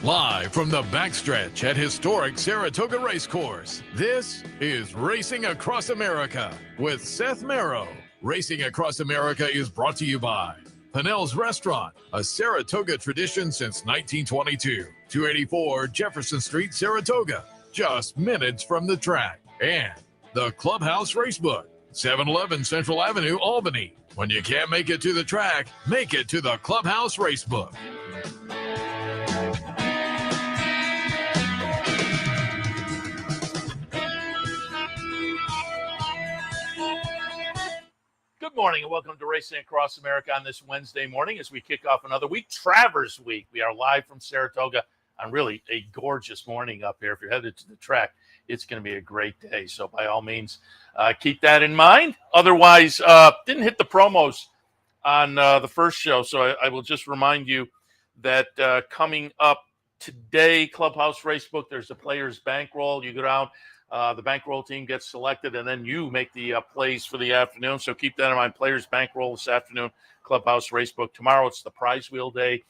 Live from the backstretch at historic Saratoga Race Course, this is Racing Across America with Seth Merrow. Racing Across America is brought to you by Pinnell's Restaurant, a Saratoga tradition since 1922. 284 Jefferson Street, Saratoga, just minutes from the track. And the Clubhouse Racebook, 711 Central Avenue, Albany. When you can't make it to the track, make it to the Clubhouse Racebook. Good morning and welcome to Racing Across America on this Wednesday morning as we kick off another week, Travers Week. We are live from Saratoga on really a gorgeous morning up here. If you're headed to the track, it's going to be a great day. So by all means, keep that in mind. Otherwise, didn't hit the promos on the first show. So I will just remind you that coming up today, Clubhouse Racebook, there's a player's bankroll. You go down. The bankroll team gets selected, and then you make the plays for the afternoon. So keep that in mind. Players bankroll this afternoon, Clubhouse Racebook. Tomorrow it's the prize wheel day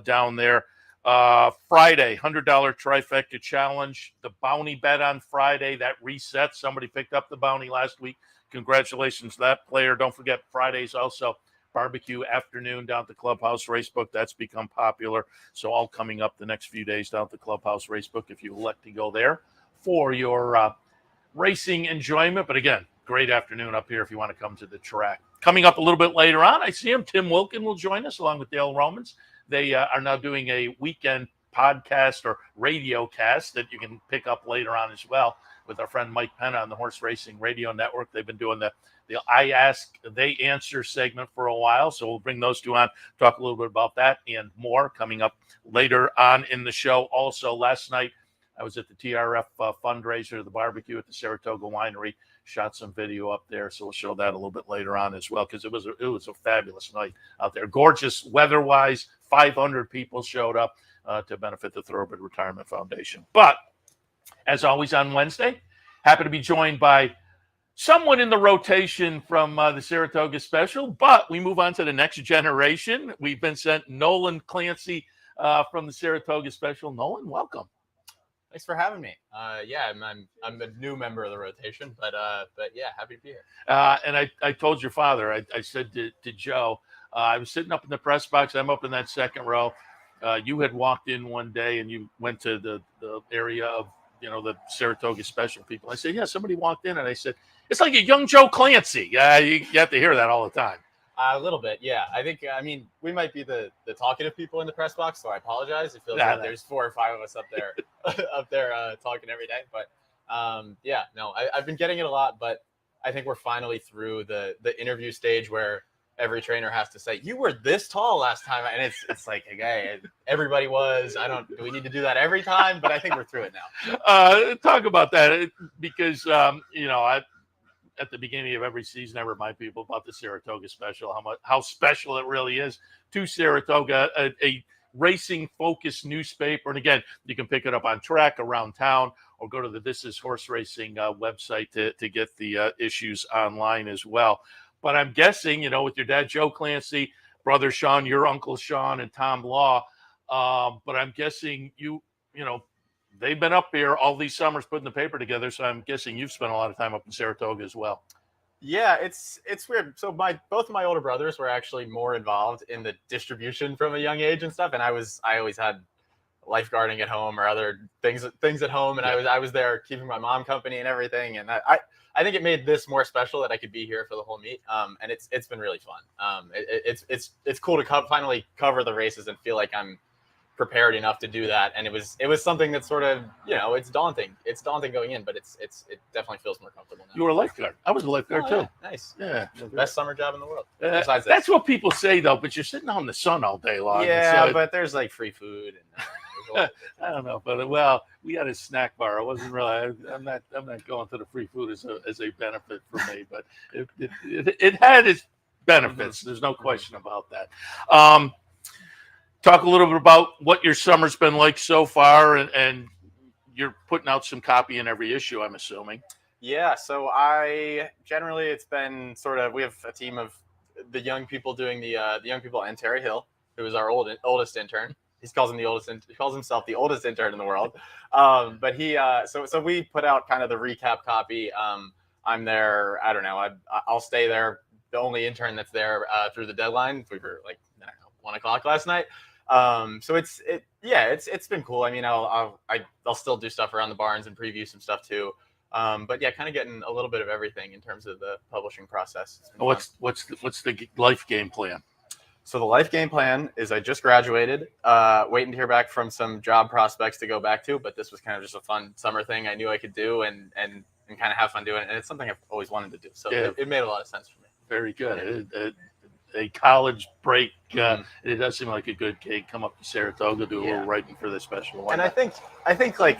down there. Friday, $100 trifecta challenge. The bounty bet on Friday, that resets. Somebody picked up the bounty last week. Congratulations to that player. Don't forget Friday's also barbecue afternoon down at the Clubhouse Racebook. That's become popular. So all coming up the next few days down at the Clubhouse Racebook if you elect to go there for your racing enjoyment. But again, great afternoon up here if you want to come to the track. Coming up a little bit later on, I see him. Tim Wilkin will join us along with Dale Romans. They are now doing a weekend podcast or radio cast that you can pick up later on as well with our friend Mike Penna on the Horse Racing Radio Network. They've been doing the I Ask, They Answer segment for a while. So we'll bring those two on, talk a little bit about that and more coming up later on in the show. Also, last night, I was at the TRF fundraiser, the barbecue at the Saratoga Winery, shot some video up there. So we'll show that a little bit later on as well, because it was a fabulous night out there. Gorgeous weather-wise, 500 people showed up to benefit the Thoroughbred Retirement Foundation. But as always on Wednesday, happy to be joined by someone in the rotation from the Saratoga Sepcial, but we move on to the next generation. We've been sent Nolan Clancy from the Saratoga Sepcial. Nolan, welcome. Thanks for having me. Yeah, I'm a new member of the rotation, but yeah, happy to be here. And I told your father, I said to Joe, I was sitting up in the press box. I'm up in that second row. You had walked in one day and you went to the area of, the Saratoga Sepcial people. I said, yeah, somebody walked in and I said, it's like a young Joe Clancy. You have to hear that all the time. A little bit, yeah. I mean, we might be the talkative people in the press box, so I apologize. It feels like there's 4 or 5 of us up there, talking every day. But yeah, no, I've been getting it a lot, but I think we're finally through the interview stage where every trainer has to say, "You were this tall last time," and it's like, okay, everybody was. Do we need to do that every time? But I think we're through it now. Talk about that because at the beginning of every season, I remind people about the Saratoga Sepcial, how special it really is to Saratoga, a racing-focused newspaper. And again, you can pick it up on track around town or go to the This Is Horse Racing website to get the issues online as well. But I'm guessing, with your dad, Joe Clancy, brother Sean, your uncle Sean, and Tom Law, but I'm guessing they've been up here all these summers putting the paper together, so I'm guessing you've spent a lot of time up in Saratoga as well. Yeah, it's weird. So both of my older brothers were actually more involved in the distribution from a young age and stuff, and I always had lifeguarding at home or other things at home, and I was there keeping my mom company and everything, and I think it made this more special that I could be here for the whole meet, and it's been really fun. It's cool to finally cover the races and feel like I'm prepared enough to do that, and it was something that sort of it's daunting going in, but it definitely feels more comfortable now. You were a lifeguard. I was a lifeguard too. Yeah. Nice. Yeah, best summer job in the world. Besides that's what people say though, but you're sitting out in the sun all day long. Yeah, but there's like free food and I don't know, but we had a snack bar. I wasn't really. I'm not going to the free food as a benefit for me, but it had its benefits. There's no question about that. Talk a little bit about what your summer's been like so far, and you're putting out some copy in every issue, I'm assuming. Yeah, so it's been sort of, we have a team of the young people doing the young people and Terry Hill, who is our oldest intern. he calls himself the oldest intern in the world. But he so we put out kind of the recap copy. I'm there. I don't know. I'll stay there. The only intern that's there through the deadline. We were like, I don't know, 1:00 last night. So it's been cool. I mean, I'll still do stuff around the barns and preview some stuff too. But yeah, kind of getting a little bit of everything in terms of the publishing process. What's the life game plan? So the life game plan is I just graduated, waiting to hear back from some job prospects to go back to, but this was kind of just a fun summer thing I knew I could do and kind of have fun doing it. And it's something I've always wanted to do. So it made a lot of sense for me. Very good. A college break. It does seem like a good gig. Come up to Saratoga, do a little writing for the special one. And I think like,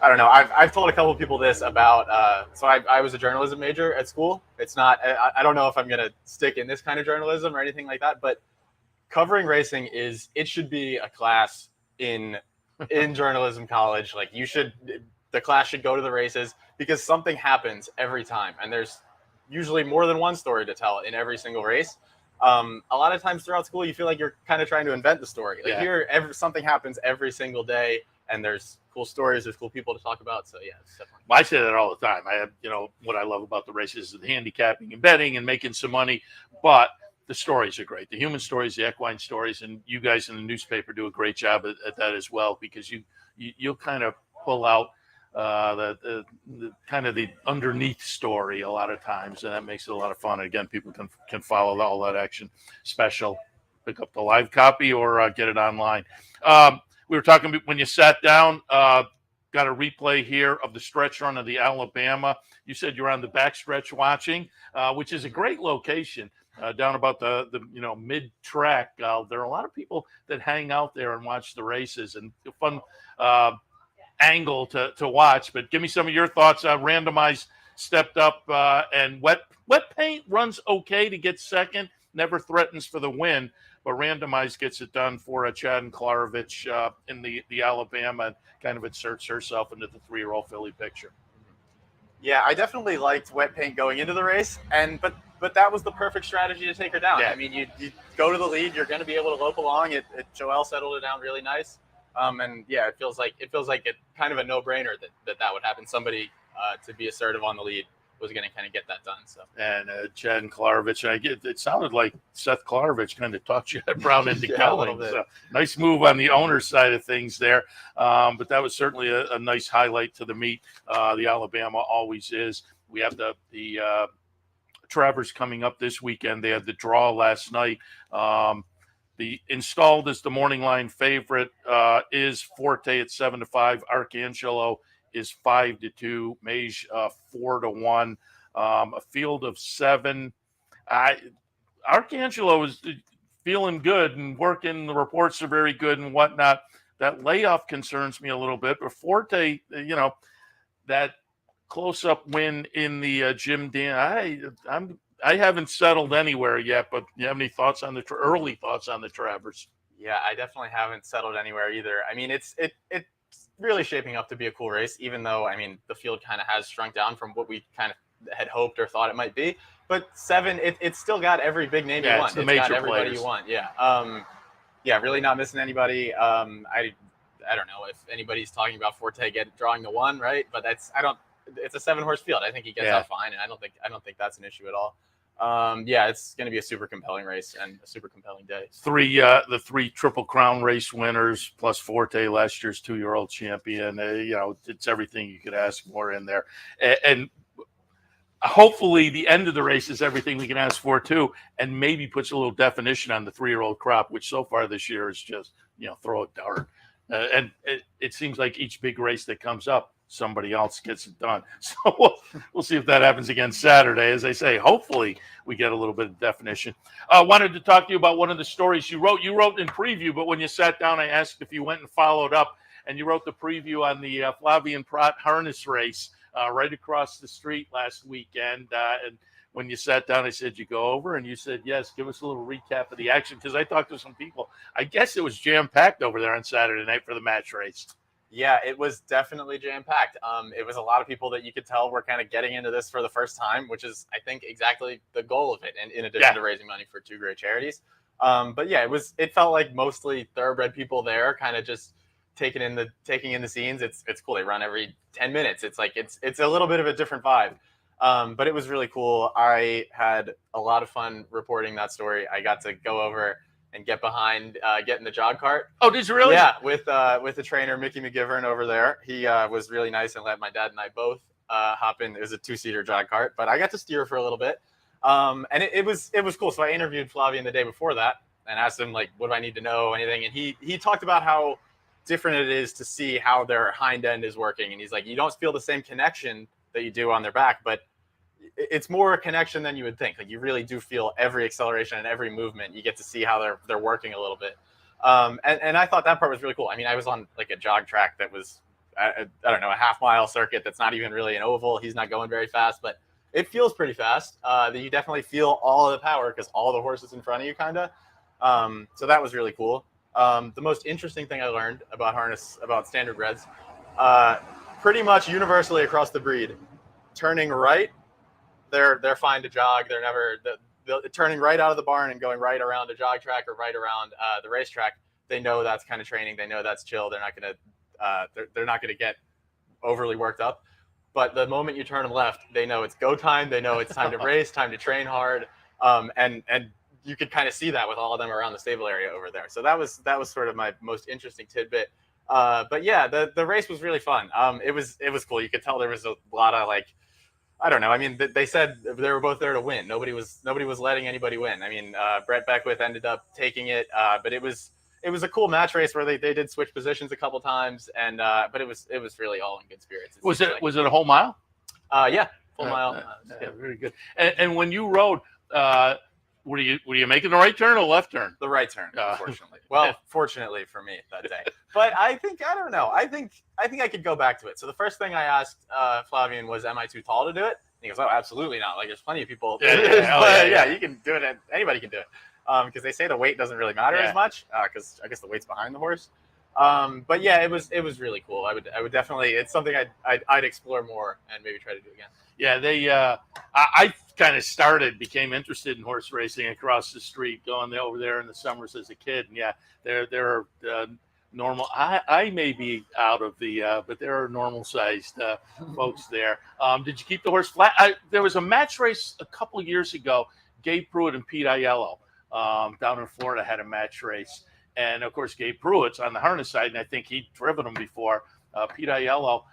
I don't know. I've told a couple of people this about. So I was a journalism major at school. It's not. I don't know if I'm gonna stick in this kind of journalism or anything like that. But covering racing it should be a class in journalism college. Like the class should go to the races because something happens every time, and there's usually more than one story to tell in every single race. A lot of times throughout school, you feel like you're kind of trying to invent the story. Like here, something happens every single day, and there's cool stories, there's cool people to talk about. So yeah, it's definitely. I say that all the time. I have, what I love about the races is the handicapping and betting and making some money, but the stories are great. The human stories, the equine stories, and you guys in the newspaper do a great job at that as well, because you'll kind of pull out the kind of the underneath story a lot of times, and that makes it a lot of fun. Again, people can follow all that action. Special, pick up the live copy or get it online. We were talking when you sat down. Got a replay here of the stretch run of the Alabama. You said you're on the backstretch watching, which is a great location down about the mid track. There are a lot of people that hang out there and watch the races, and a fun angle to watch. But give me some of your thoughts. Randomized stepped up, and wet paint runs okay to get second, never threatens for the win, but Randomized gets it done for Chad and Klarovich in the Alabama, and kind of inserts herself into the 3-year-old filly picture. Yeah, I definitely liked wet paint going into the race, but that was the perfect strategy to take her down. Yeah. I mean, you go to the lead, you're going to be able to lope along. Joelle settled it down really nice. And yeah, it feels like it kind of a no-brainer that would happen. Somebody to be assertive on the lead was going to kind of get that done. So and Chad and Klarovich, it sounded like Seth Klarovich kind of talked you Brown into going. So nice move on the owner's side of things there. But that was certainly a nice highlight to the meet. The Alabama always is. We have the Travers coming up this weekend. They had the draw last night. The installed as the morning line favorite is Forte at 7-5. Arcangelo is 5-2. Mage 4-1. A field of 7. Arcangelo is feeling good and working. The reports are very good and whatnot. That layoff concerns me a little bit. But Forte, that close-up win in the Jim Dan. I haven't settled anywhere yet, but you have any thoughts on early thoughts on the Travers? Yeah, I definitely haven't settled anywhere either. I mean, it's really shaping up to be a cool race, even though, I mean, the field kind of has shrunk down from what we kind of had hoped or thought it might be. But 7, it's still got every big name you want. It's got everybody players you want. Yeah. Really not missing anybody. I don't know if anybody's talking about Forte drawing the 1, right? But it's a 7-horse field. I think he gets out fine, and I don't think that's an issue at all. It's going to be a super compelling race and a super compelling day. The 3 Triple Crown race winners plus Forte, last year's 2-year-old champion. It's everything you could ask for in there. And hopefully the end of the race is everything we can ask for too, and maybe puts a little definition on the 3-year-old crop, which so far this year is just, throw a dart. And it seems like each big race that comes up, somebody else gets it done. So we'll see if that happens again Saturday. As I say, hopefully we get a little bit of definition. Wanted to talk to you about one of the stories you wrote. You wrote in preview, but when you sat down, I asked if you went and followed up, and you wrote the preview on the Flavian Prat harness race right across the street last weekend. And when you sat down, I said, you go over? And you said, yes, give us a little recap of the action, because I talked to some people. I guess it was jam-packed over there on Saturday night for the match race. Yeah, it was definitely jam-packed. It was a lot of people that you could tell were kind of getting into this for the first time, which is, I think, exactly the goal of it, and in addition to raising money for 2 great charities. But yeah, it felt like mostly thoroughbred people there, kind of just taking in the scenes. It's cool. They run every 10 minutes. It's like it's a little bit of a different vibe. But it was really cool. I had a lot of fun reporting that story. I got to go over and get behind, get in the jog cart. Oh, did you really? Yeah, with the trainer Mickey McGivern over there. He was really nice and let my dad and I both hop in. It was a 2-seater jog cart, but I got to steer for a little bit. And it was cool. So I interviewed Flavien the day before that and asked him, like, what do I need to know, anything? And he talked about how different it is to see how their hind end is working. And he's like, you don't feel the same connection that you do on their back, but it's more a connection than you would think. Like, you really do feel every acceleration and every movement. You get to see how they're working a little bit. And I thought that part was really cool. I mean, I was on like a jog track that was, I don't know, a half-mile circuit that's not even really an oval. He's not going very fast, but it feels pretty fast. That you definitely feel all of the power because all the horses in front of you, kind of. So that was really cool. The most interesting thing I learned about standard breds, pretty much universally across the breed, turning right, they're fine to jog. They're never turning right out of the barn and going right around a jog track or right around the racetrack. They know that's kind of training. They know that's chill. They're not gonna get overly worked up. But the moment you turn left, they know it's go time. They know it's time to race, time to train hard. And you could kind of see that with all of them around the stable area over there. So that was sort of my most interesting tidbit. But yeah, the race was really fun. It was cool. You could tell there was a lot of, like, I don't know. I mean, they said they were both there to win. Nobody was letting anybody win. I mean, Brett Beckwith ended up taking it, but it was a cool match race where they did switch positions a couple times, and but it was really all in good spirits. Was it a whole mile? Yeah, full mile. Yeah, very good. And when you rode, were you making the right turn or left turn? The right turn, unfortunately. Well, fortunately for me that day. But I don't know. I think I could go back to it. So the first thing I asked Flavien was, "Am I too tall to do it?" And he goes, "Oh, absolutely not. Like, there's plenty of people. Yeah, you can do it. Anybody can do it." Because they say the weight doesn't really matter as much. Because I guess the weight's behind the horse. But yeah, it was really cool. I would definitely. It's something I'd explore more and maybe try to do again. Yeah, I kind of became interested in horse racing across the street, going over there in the summers as a kid. And yeah, there are normal. I may be out of the, but there are normal sized folks there. Did you keep the horse flat? There was a match race a couple years ago. Gabe Pruitt and Pete Aiello down in Florida had a match race. And of course, Gabe Pruitt's on the harness side, and I think he'd driven them before. Pete Aiello,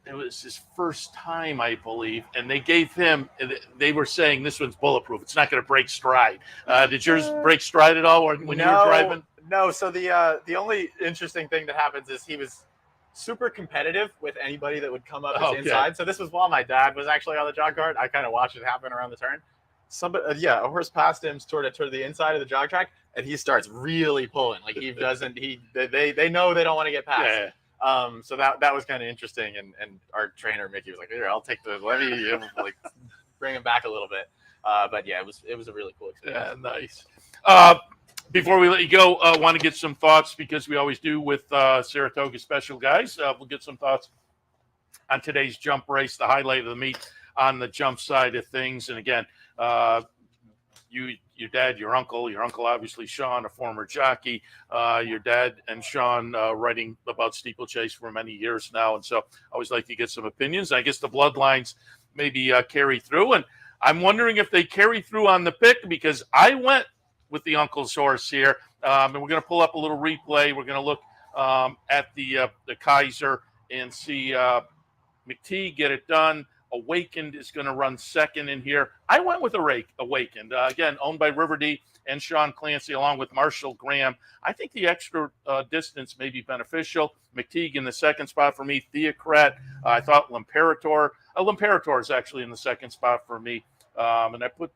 it was his first time, I believe, and they gave him. They were saying this one's bulletproof. It's not going to break stride. Did yours break stride at all when you were driving? No. So the only interesting thing that happens is he was super competitive with anybody that would come up his inside. So this was while my dad was actually on the jog cart. I kind of watched it happen around the turn. A horse passed him toward the inside of the jog track, and he starts really pulling. Like, he doesn't. They know they don't want to get past. Yeah. So that was kind of interesting, and our trainer Mickey was like, "Here, I'll take let me like bring him back a little bit." But yeah, it was a really cool experience. Yeah, nice. Before we let you go, I want to get some thoughts, because we always do with Saratoga Sepcial guys. We'll get some thoughts on today's jump race, the highlight of the meet on the jump side of things. And again, your dad, your uncle obviously Sean, a former jockey, your dad and Sean writing about steeplechase for many years now, and so I always like to get some opinions. I guess the bloodlines maybe carry through, and I'm wondering if they carry through on the pick, because I went with the uncle's horse here, and we're going to pull up a little replay. We're going to look at the Kaiser and see McTeague get it done. Awakened is going to run second in here. I went with Awakened, again, owned by Riverdee and Sean Clancy, along with Marshall Graham. I think the extra distance may be beneficial. McTeague in the second spot for me. Theocrat, I thought L'Imperator is actually in the second spot for me. And I put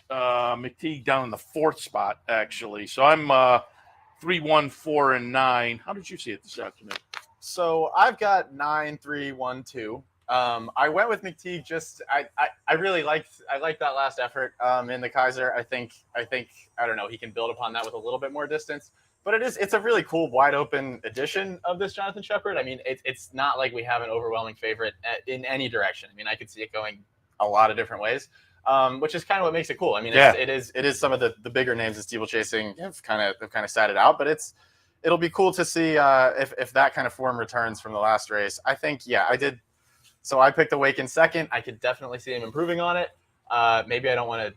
McTeague down in the fourth spot, actually. So I'm 3, 1, 4, and 9. How did you see it this afternoon? So I've got 9, 3, 1, 2. I went with McTeague. I really liked that last effort in the Kaiser. I think I don't know, he can build upon that with a little bit more distance. But it's a really cool wide open edition of this Jonathan Shepherd. I mean, it's not like we have an overwhelming favorite in any direction. I mean, I could see it going a lot of different ways. which is kind of what makes it cool. I mean, it is some of the bigger names in steeplechasing have kind of sat it out, but it'll be cool to see if that kind of form returns from the last race. I think, I did. So I picked the Wake in second. I could definitely see him improving on it. Maybe I don't want to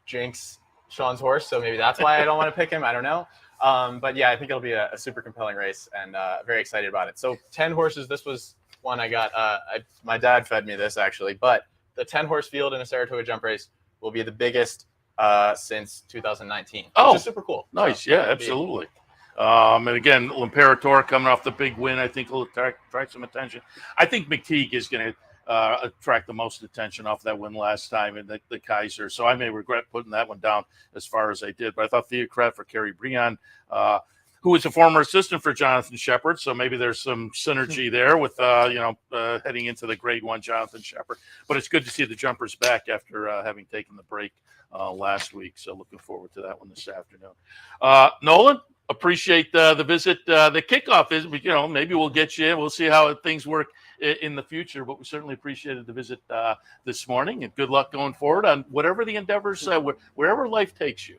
jinx Sean's horse, so maybe that's why I don't want to pick him. I don't know. But yeah, I think it'll be a super compelling race, and very excited about it. So 10 horses. This was one I got. My dad fed me this actually, but the 10-horse field in a Saratoga jump race will be the biggest since 2019. Oh, which is super cool. Nice. So, absolutely. And again, L'Imperatore coming off the big win, I think will attract some attention. I think McTeague is going to attract the most attention off that win last time in the Kaiser. So I may regret putting that one down as far as I did. But I thought Theocrat for Kerry Breon, who was a former assistant for Jonathan Shepard. So maybe there's some synergy there with, heading into the grade 1 Jonathan Shepard. But it's good to see the jumpers back after having taken the break last week. So looking forward to that one this afternoon. Nolan, appreciate the visit. The kickoff is, maybe we'll get you in. We'll see how things work in the future, but we certainly appreciated the visit this morning, and good luck going forward on whatever the endeavors, wherever life takes you.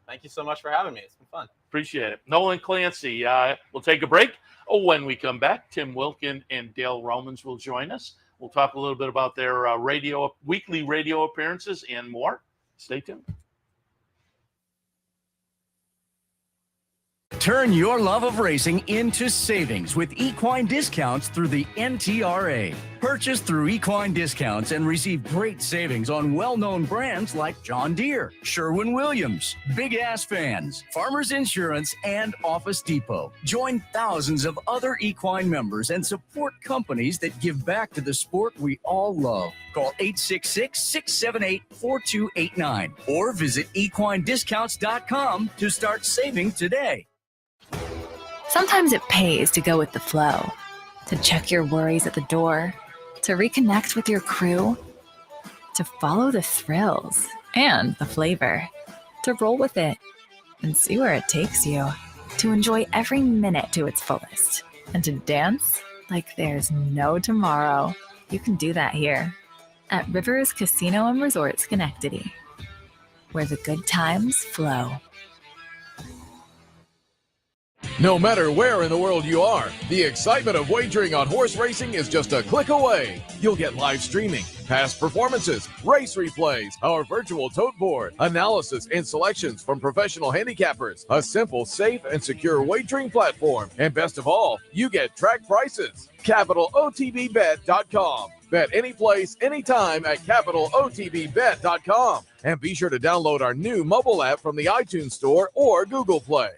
Thank you so much for having me. It's been fun. Appreciate it. Nolan Clancy, we'll take a break. When we come back, Tim Wilkin and Dale Romans will join us. We'll talk a little bit about their weekly radio appearances and more. Stay tuned. Turn your love of racing into savings with equine discounts through the NTRA. Purchase through equine discounts and receive great savings on well-known brands like John Deere, Sherwin-Williams, Big Ass Fans, Farmers Insurance, and Office Depot. Join thousands of other equine members and support companies that give back to the sport we all love. Call 866-678-4289 or visit equinediscounts.com to start saving today. Sometimes it pays to go with the flow, to check your worries at the door, to reconnect with your crew, to follow the thrills and the flavor, to roll with it and see where it takes you, to enjoy every minute to its fullest, and to dance like there's no tomorrow. You can do that here at Rivers Casino and Resort Schenectady, where the good times flow. No matter where in the world you are, the excitement of wagering on horse racing is just a click away. You'll get live streaming, past performances, race replays, our virtual tote board, analysis and selections from professional handicappers, a simple, safe, and secure wagering platform, and best of all, you get track prices. CapitalOTBBet.com. Bet any place, anytime at CapitalOTBBet.com. And be sure to download our new mobile app from the iTunes Store or Google Play.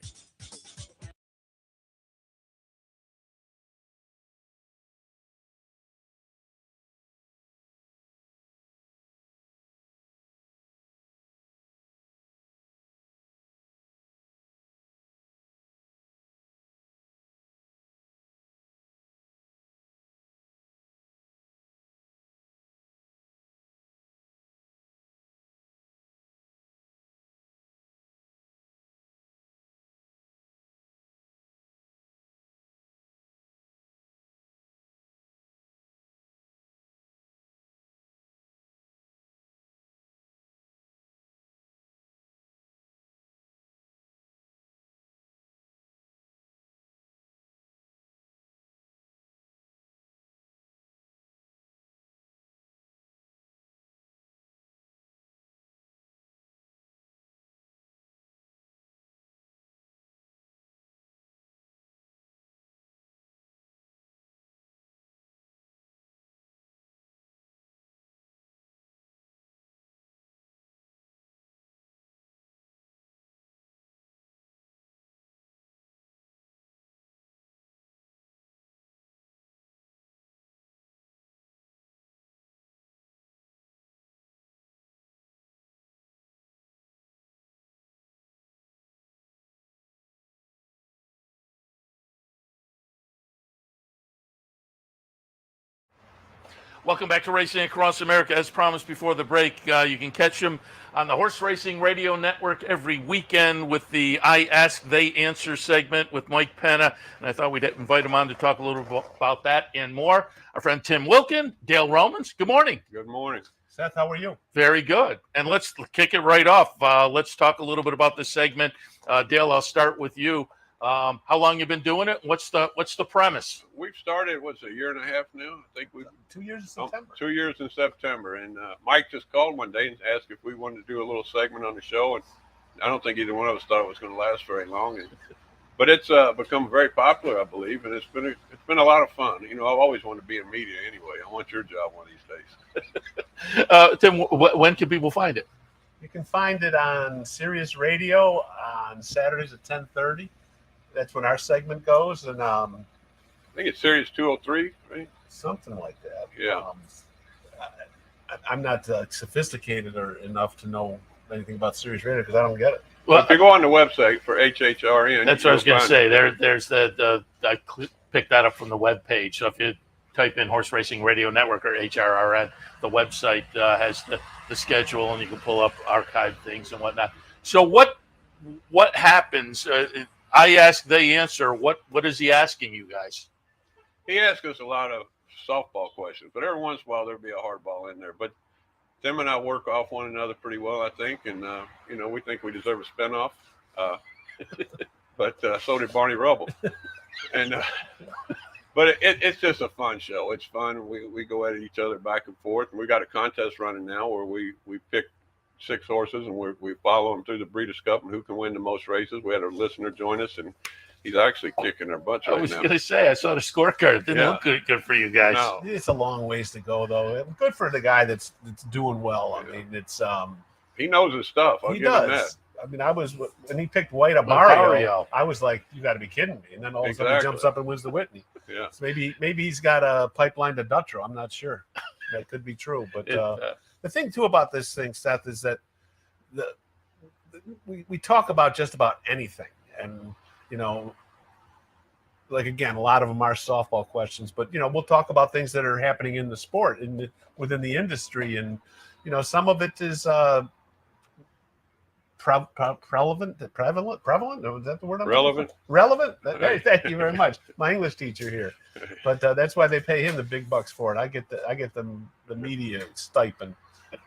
Welcome back to Racing Across America. As promised before the break, you can catch them on the Horse Racing Radio Network every weekend with the I Ask, They Answer segment with Mike Penna. And I thought we'd invite him on to talk a little bit about that and more. Our friend Tim Wilkin, Dale Romans. Good morning. Good morning. Seth, how are you? Very good. And let's kick it right off. Let's talk a little bit about this segment. Dale, I'll start with you. How long you been doing it? What's the premise? We've started, a year and a half now? I think we've 2 years in September. 2 years in September. And Mike just called one day and asked if we wanted to do a little segment on the show. And I don't think either one of us thought it was going to last very long. But it's become very popular, I believe, and it's been a lot of fun. You know, I've always wanted to be in media anyway. I want your job one of these days. Tim, when can people find it? You can find it on Sirius Radio on Saturdays at 10:30. That's when our segment goes, and I think it's Series 203, right? something like that. Yeah. I'm not sophisticated or enough to know anything about Sirius Radio because I don't get it. Well, If you go on the website for HHRN, that's what I was going to say. There's I picked that up from the web page. So if you type in Horse Racing Radio Network or HRRN, the website has the schedule, and you can pull up archived things and whatnot. So what happens? I ask, they answer. What is he asking you guys? He asks us a lot of softball questions, but every once in a while there'll be a hardball in there. But Tim and I work off one another pretty well, I think, and we think we deserve a spinoff. But so did Barney Rubble. And but it's just a fun show. It's fun. We go at each other back and forth. And we got a contest running now where we pick 6 horses and we follow them through the Breeders' Cup and who can win the most races. We had a listener join us, and he's actually kicking their butts right now. I was going to say, I saw the scorecard. It didn't look good for you guys. No. It's a long ways to go, though. Good for the guy that's doing well. I mean, it's he knows his stuff. I'll he give him that. does. I mean, when he picked White Amario, Mario. I was like, you got to be kidding me. And then all of a sudden he Exactly. jumps up and wins the Whitney. Yeah. So maybe he's got a pipeline to Dutrow. I'm not sure. That could be true. But the thing, too, about this thing, Seth, is that we talk about just about anything. And, like, again, a lot of them are softball questions. But, we'll talk about things that are happening in the sport, within the industry. And, some of it is prevalent. No, is that the word? Relevant. Relevant. Hey, thank you very much, my English teacher here. But that's why they pay him the big bucks for it. I get the media stipend.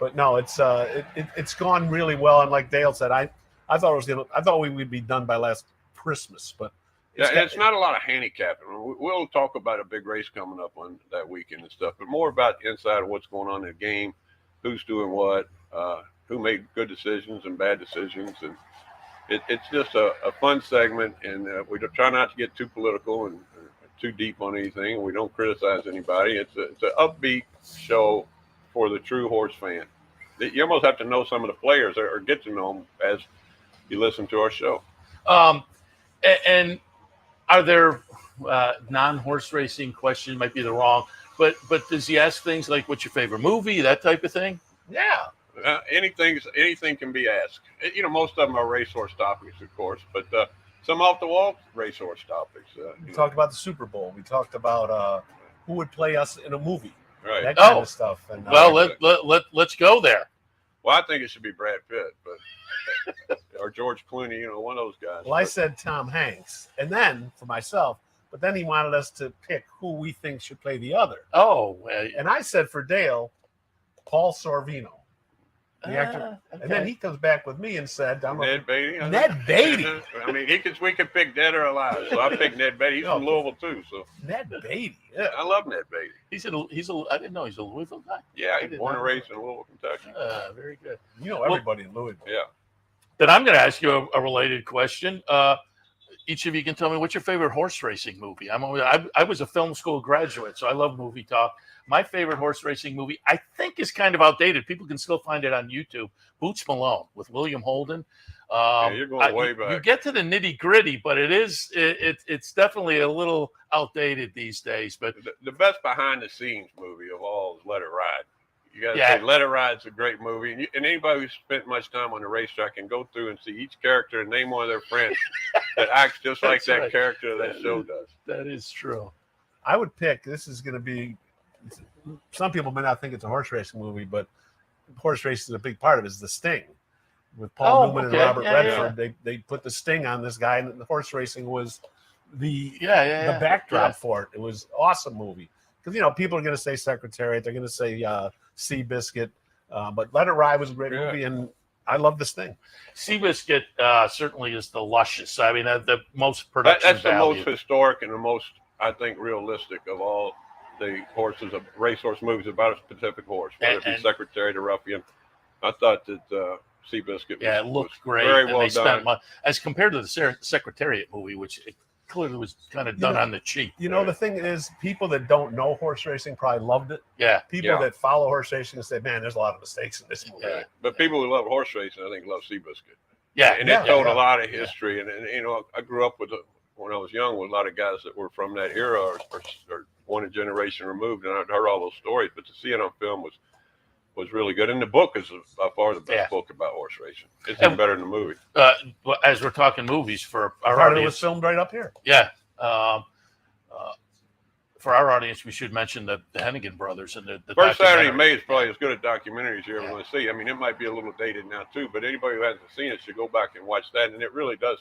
But no, it's gone really well. And like Dale said, I thought we would be done by last Christmas, but it's not a lot of handicapping. We'll talk about a big race coming up on that weekend and stuff, but more about the inside of what's going on in the game, who's doing what, who made good decisions and bad decisions, and it's just a fun segment. And we try not to get too political and too deep on anything. We don't criticize anybody. It's an upbeat show for the true horse fan. You almost have to know some of the players or get to know them as you listen to our show. And are there non-horse racing questions? Might be the wrong, but does he ask things like what's your favorite movie, that type of thing? yeah. Anything can be asked. Most of them are racehorse topics, of course, but some off the wall racehorse topics. We talked about the Super Bowl. We talked about who would play us in a movie. Right. That kind of stuff. And Well, let's go there. Well, I think it should be Brad Pitt, but or George Clooney, one of those guys. Well, I said Tom Hanks, and then for myself, but then he wanted us to pick who we think should play the other. Oh, And I said for Dale, Paul Sorvino, the actor. okay. And then he comes back with me and said, Ned Beatty. Ned Beatty. I mean, we could pick dead or alive. So I picked Ned Beatty. He's from Louisville too. So Ned Beatty. Yeah. I love Ned Beatty. I didn't know he's a Louisville guy. Yeah, he's born and raised in Louisville, Kentucky. Very good. You know everybody in Louisville. Yeah. Then I'm going to ask you a related question. Each of you can tell me what's your favorite horse racing movie. I was a film school graduate, so I love movie talk. My favorite horse racing movie, I think, is kind of outdated. People can still find it on YouTube. Boots Malone with William Holden. You're going way back. You get to the nitty gritty, but it's definitely a little outdated these days. But the best behind the scenes movie of all is Let It Ride. You got to Yeah. say Let It Ride's a great movie. And anybody who's spent much time on the racetrack can go through and see each character and name one of their friends that acts just like That's that right. character that show does. that is true. I would pick, this is going to be, some people may not think it's a horse racing movie, but horse racing is a big part of it, is The Sting. With Paul Newman okay. and Robert Yeah, Redford, they put the sting on this guy, and the horse racing was the Yeah. backdrop Yeah. for it. It was an awesome movie because people are going to say Secretariat, they're going to say Seabiscuit, But Let It Ride was a great movie, and I love this thing. Seabiscuit certainly is the luscious. I mean, the most production That's the value. most historic and the most, I think, realistic of all the horses of racehorse movies about a specific horse, whether it be Secretary to Ruffian. I thought that Seabiscuit it looked great. Very and well they done. Spent as compared to the Secretariat movie, which clearly was kind of done on the cheap. The thing is, people that don't know horse racing probably loved it. Yeah. People that follow horse racing say, man, there's a lot of mistakes in this movie. Yeah. But people who love horse racing, I think, love Seabiscuit. Yeah. And it told a lot of history. And I grew up when I was young with a lot of guys that were from that era or one generation removed, and I'd heard all those stories. But to see it on film was really good. And the book is by far the best book about horse racing. It's even better than the movie. As we're talking movies for our Part audience, of it was filmed right up here. Yeah. For our audience, we should mention the Hennigan brothers and the First Saturday in documentary. May is probably as good a documentary as you're ever going to see. I mean, it might be a little dated now too, but anybody who hasn't seen it should go back and watch that. And it really does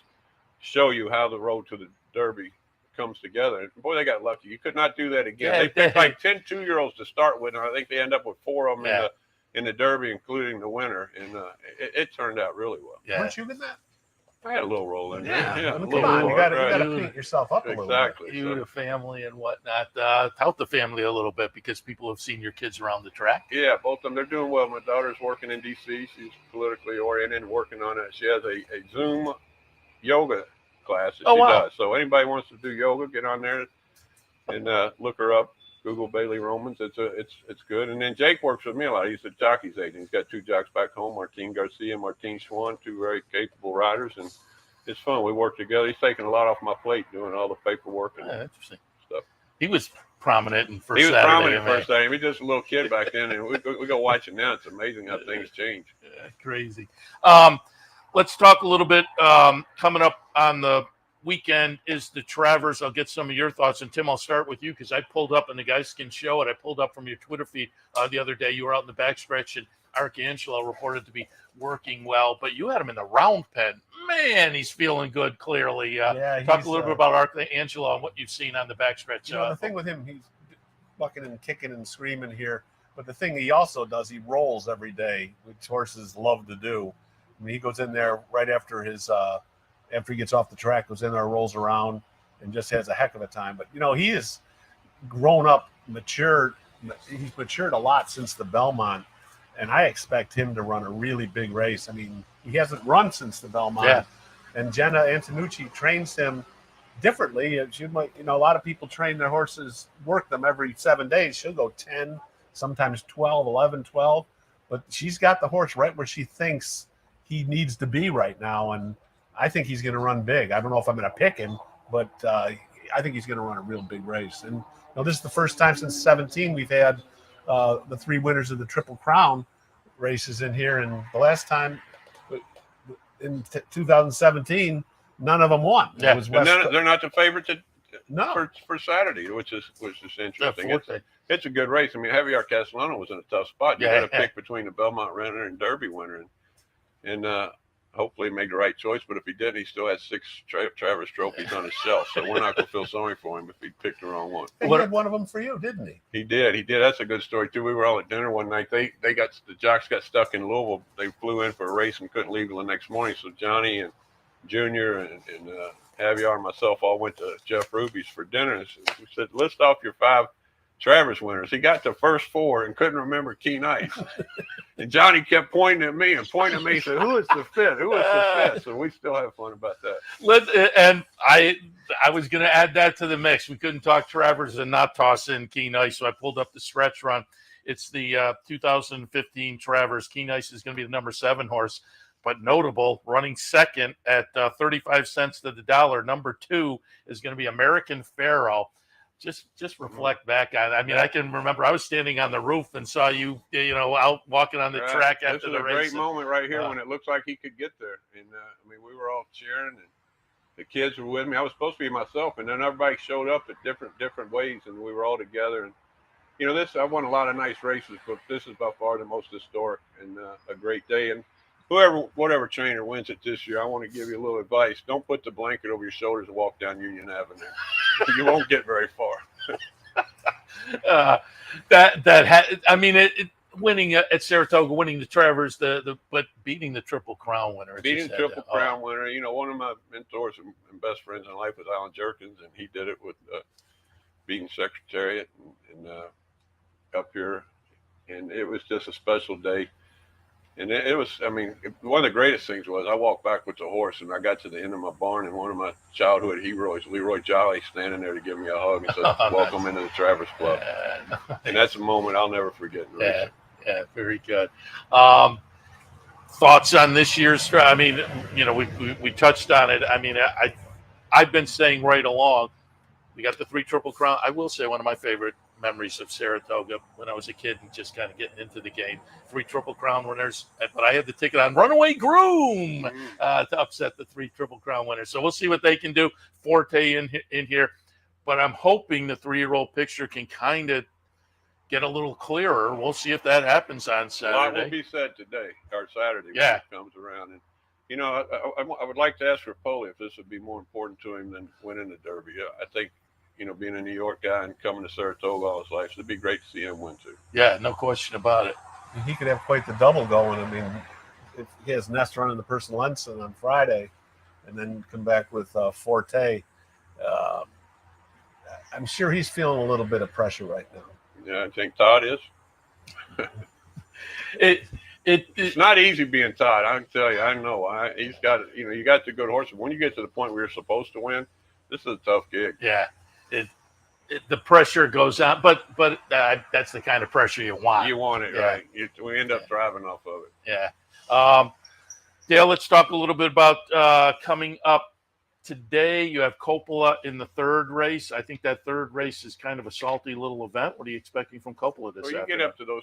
show you how the road to the Derby comes together. And boy, they got lucky. You could not do that again. Yeah, they picked like 10 2-year-olds to start with, and I think they end up with 4 of them in the Derby, including the winner. And it turned out really well. Yeah. Weren't you in that? I had a little role in there. Yeah. a Come little on, role, you got right. to paint yourself up a little bit. Exactly. You, the family, and whatnot. Tout the family a little bit because people have seen your kids around the track. Yeah, both of them. They're doing well. My daughter's working in D.C. She's politically oriented and working on it. She has a Zoom yoga class that she does. So anybody wants to do yoga, get on there and look her up. Google Bailey Romans. It's good. And then Jake works with me a lot. He's a jockey's agent. He's got 2 jocks back home, Martin Garcia and Martin Schwann, 2 very capable riders. And it's fun. We work together. He's taking a lot off my plate doing all the paperwork and Interesting stuff. He was prominent in First He was Saturday. prominent First Saturday. He was just a little kid back then, and we go watch it now. It's amazing how things change. Yeah, crazy. Let's talk a little bit. Coming up on the weekend is the Travers. I'll get some of your thoughts. And Tim, I'll start with you because I pulled up, and the guys can show it. I pulled up from your Twitter feed the other day. You were out in the backstretch, and Arcangelo reported to be working well, but you had him in the round pen. Man, he's feeling good, clearly. Talk a little bit about Arcangelo and what you've seen on the backstretch. The thing with him, he's bucking and kicking and screaming here. But the thing he also does, he rolls every day, which horses love to do. I mean, he goes in there right after after he gets off the track, goes in there, rolls around, and just has a heck of a time. But, he has grown up, matured. He's matured a lot since the Belmont. And I expect him to run a really big race. I mean, he hasn't run since the Belmont. Yeah. And Jenna Antonucci trains him differently. A lot of people train their horses, work them every 7 days. She'll go 10, sometimes 12, 11, 12. But she's got the horse right where she thinks he needs to be right now. And I think he's going to run big. I don't know if I'm going to pick him, but I think he's going to run a real big race. And this is the first time since 2017 we've had the 3 winners of the Triple Crown races in here, and the last time in 2017, none of them won. Yeah, they're not the favorites for Saturday, which is interesting. It's a good race. I mean, Javier Castellano was in a tough spot. You got to pick between the Belmont winner and Derby winner, and hopefully he made the right choice. But if he didn't, he still had 6 Travers trophies on his shelf. So we're not going to feel sorry for him if he picked the wrong one. He had one of them for you, didn't he? He did. That's a good story too. We were all at dinner one night. The jocks got stuck in Louisville. They flew in for a race and couldn't leave till the next morning. So Johnny and Junior and Javier and myself all went to Jeff Ruby's for dinner. And we said, list off your 5 Travers winners. He got the first 4 and couldn't remember Keen Ice. And Johnny kept pointing at me and said, who is the 5th? Who is the 5th? So we still have fun about that. And I was going to add that to the mix. We couldn't talk Travers and not toss in Keen Ice, so I pulled up the stretch run. It's the 2015 Travers. Keen Ice is going to be the number 7 horse, but notable, running second at 35 cents to the dollar. Number 2 is going to be American Pharaoh. Just reflect back on it. I mean, I can remember I was standing on the roof and saw you, out walking on the track after the race. This is a great moment right here when it looks like he could get there. And, we were all cheering, and the kids were with me. I was supposed to be myself, and then everybody showed up at different ways, and we were all together. And, I won a lot of nice races, but this is by far the most historic and a great day. And whatever trainer wins it this year, I want to give you a little advice. Don't put the blanket over your shoulders and walk down Union Avenue. You won't get very far. winning at Saratoga, winning the Travers, but beating the Triple Crown winner. Beating Triple Crown winner. You know, one of my mentors and best friends in life was Alan Jerkins, and he did it with beating Secretariat and up here. And it was just a special day. And it was, I mean, one of the greatest things was I walked back with the horse, and I got to the end of my barn, and one of my childhood heroes, Leroy Jolly, standing there to give me a hug and said, welcome into the Travers Club. And that's a moment I'll never forget. Yeah, very good. Thoughts on this year's, I mean, you know, we touched on it. I mean, I've been saying right along, we got the 3 Triple Crown. I will say one of my favorite memories of Saratoga when I was a kid and just kind of getting into the game. 3 Triple Crown winners, but I had the ticket on Runaway Groom to upset the 3 Triple Crown winners. So we'll see what they can do. Forte in here, but I'm hoping the 3-year-old picture can kind of get a little clearer. We'll see if that happens on Saturday. A lot will be said today or Saturday when it comes around. And you know, I would like to ask for Foley if this would be more important to him than winning the Derby. I think, you know, being a New York guy and coming to Saratoga all his life, it'd be great to see him win too. Yeah, no question about it. He could have quite the double going. I mean, if he has Nest running the personal ensign on Friday, and then come back with Forte, I'm sure he's feeling a little bit of pressure right now. Yeah, I think Todd is. It's not easy being Todd. I can tell you. I know. He's got, you know, you got the good horses. When you get to the point where you're supposed to win, this is a tough gig. Yeah. The pressure goes on, but that's the kind of pressure you want. You want it, right? We end up driving off of it. Yeah. Dale, let's talk a little bit about coming up today. You have Coppola in the 3rd race. I think that 3rd race is kind of a salty little event. What are you expecting from Coppola this afternoon? You get up to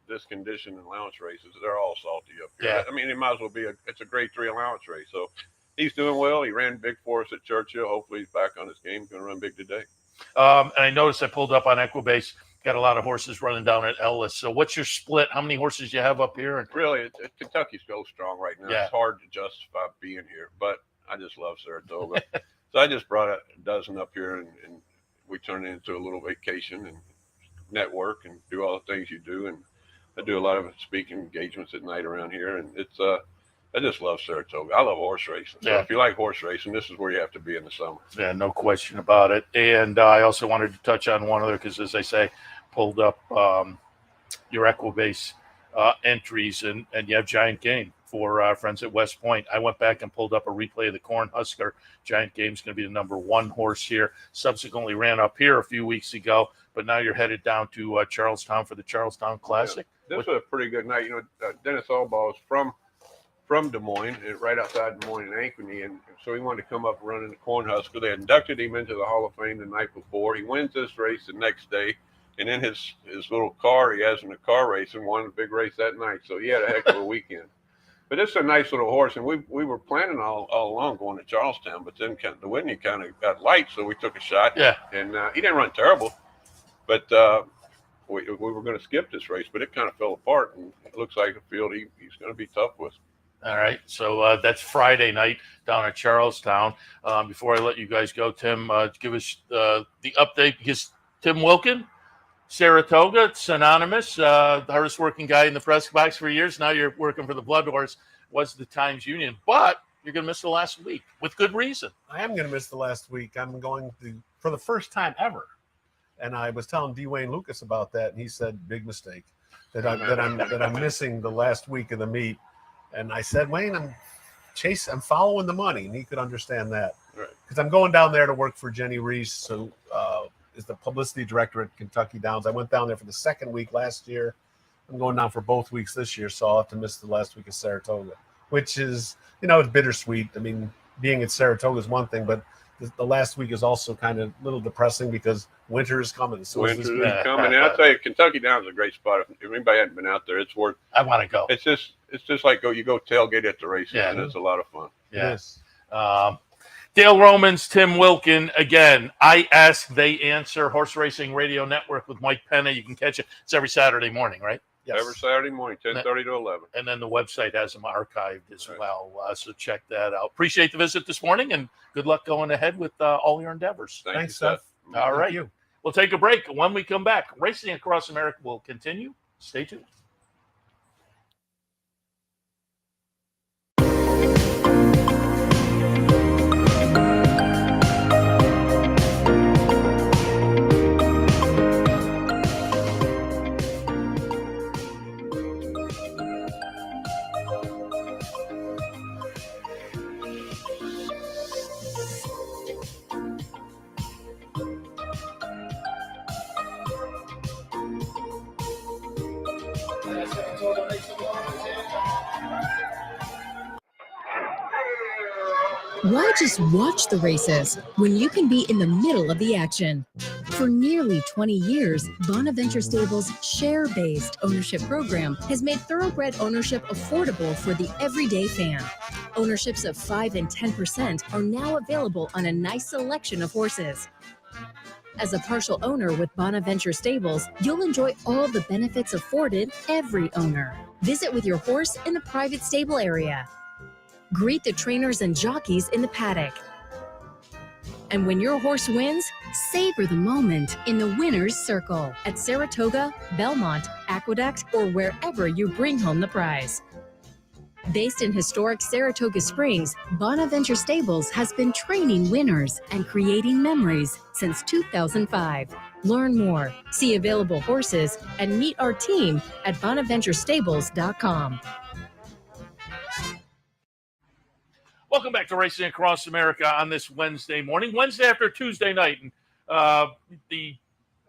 this condition and allowance races, they're all salty up here. Yeah. I mean, it might as well be it's a grade 3 allowance race. So he's doing well. He ran big for us at Churchill. Hopefully he's back on his game. He's going to run big today. And I noticed I pulled up on Equibase, got a lot of horses running down at Ellis. So what's your split? How many horses do you have up here? Really, Kentucky's so strong right now. Yeah. It's hard to justify being here, but I just love Saratoga. So I just brought a dozen up here, and we turn it into a little vacation and network and do all the things you do. And I do a lot of speaking engagements at night around here, and it's I just love Saratoga. I love horse racing. So if you like horse racing, this is where you have to be in the summer. Yeah, no question about it. And I also wanted to touch on one other because, as I say, pulled up your Equibase entries, and you have Giant Game for our friends at West Point. I went back and pulled up a replay of the Cornhusker. Giant Game's going to be the number 1 horse here. Subsequently ran up here a few weeks ago, but now you're headed down to Charlestown for the Charlestown Classic. Yeah. This was a pretty good night. You know, Dennis Allball is from Des Moines, right outside Des Moines and Ankeny, and so he wanted to come up and run in the Cornhusker. They inducted him into the Hall of Fame the night before. He wins this race the next day, and in his little car he has in a car race and won a big race that night. So he had a heck of a weekend. But this is a nice little horse, and we were planning all along going to Charlestown, but then the Whitney kind of got light, so we took a shot. Yeah. And he didn't run terrible, but we were going to skip this race, but it kind of fell apart, and it looks like a field he's going to be tough with. All right, so that's Friday night down at Charlestown. Before I let you guys go, Tim, give us the update, because Tim Wilkin, Saratoga, it's synonymous, the hardest working guy in the press box for years. Now you're working for the Blood Horse, was the Times Union, but you're going to miss the last week with good reason. I am going to miss the last week. I'm going to, for the first time ever. And I was telling D. Wayne Lucas about that, and he said, big mistake, that I'm missing the last week of the meet. And I said, Wayne, I'm following the money, and he could understand that. Right. Because I'm going down there to work for Jenny Reese, who is the publicity director at Kentucky Downs. I went down there for the 2nd week last year. I'm going down for both weeks this year, so I'll have to miss the last week of Saratoga, which is, it's bittersweet. I mean, being at Saratoga is one thing, but the last week is also kind of a little depressing because winter is coming. So winter is coming, and I'll tell you, Kentucky Downs is a great spot. If anybody hadn't been out there, it's worth. I want to go. It's just like you go tailgate at the races, and it's a lot of fun. Yes. Dale Romans, Tim Wilkin. Again, I ask, they answer. Horse Racing Radio Network with Mike Penna. You can catch it. It's every Saturday morning, right? Yes. Every Saturday morning, 10:30 to 11. And then the website has them archived as well. So check that out. Appreciate the visit this morning, and good luck going ahead with all your endeavors. Thanks, Seth. All right. We'll take a break. When we come back, Racing Across America will continue Stay tuned. Why just watch the races when you can be in the middle of the action? For nearly 20 years, Bonaventure Stables' share-based ownership program has made thoroughbred ownership affordable for the everyday fan. Ownerships of 5 and 10% are now available on a nice selection of horses. As a partial owner with Bonaventure Stables, you'll enjoy all the benefits afforded every owner. Visit with your horse in the private stable area. Greet the trainers and jockeys in the paddock. And when your horse wins, savor the moment in the winner's circle at Saratoga, Belmont, Aqueduct, or wherever you bring home the prize. Based in historic Saratoga Springs, Bonaventure Stables has been training winners and creating memories since 2005. Learn more, see available horses, and meet our team at bonaventurestables.com. Welcome back to Racing Across America on this Wednesday morning. Wednesday after Tuesday night. And the